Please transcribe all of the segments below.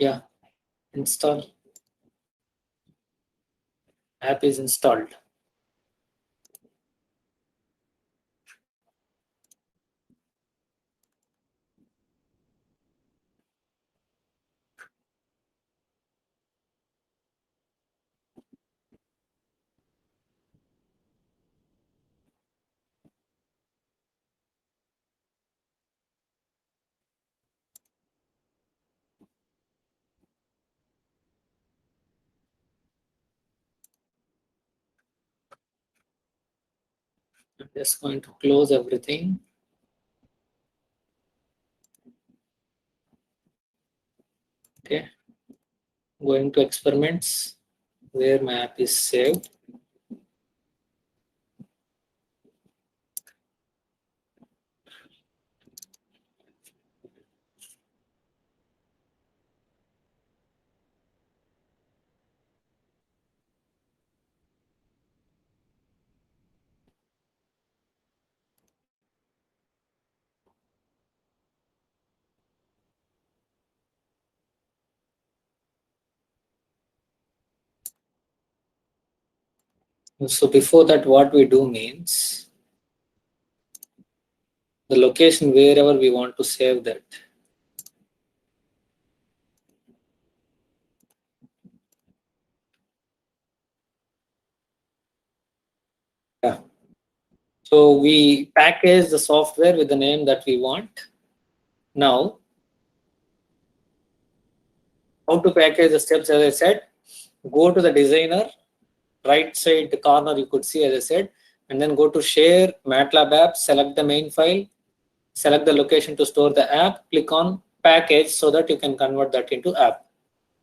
Yeah, install. App is installed. I'm just going to close everything. Okay, going to experiments where my app is saved. So before that, what we do means the location wherever we want to save that. Yeah. So we package the software with the name that we want. Now, how to package the steps? As I said, go to the designer, right side corner you could see, as I said, and then go to share MATLAB app, select the main file, select the location to store the app, click on package so that you can convert that into app.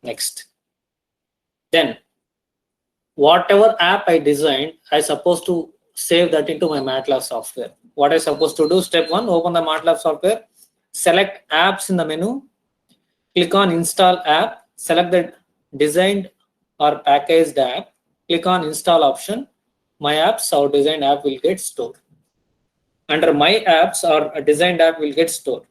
Next. Then whatever app I designed, I supposed to save that into my MATLAB software. What I supposed to do, step 1, open the MATLAB software, select apps in the menu, click on install app, select the designed or packaged app, click on install option. My apps or designed app will get stored. Under my apps or a designed app will get stored.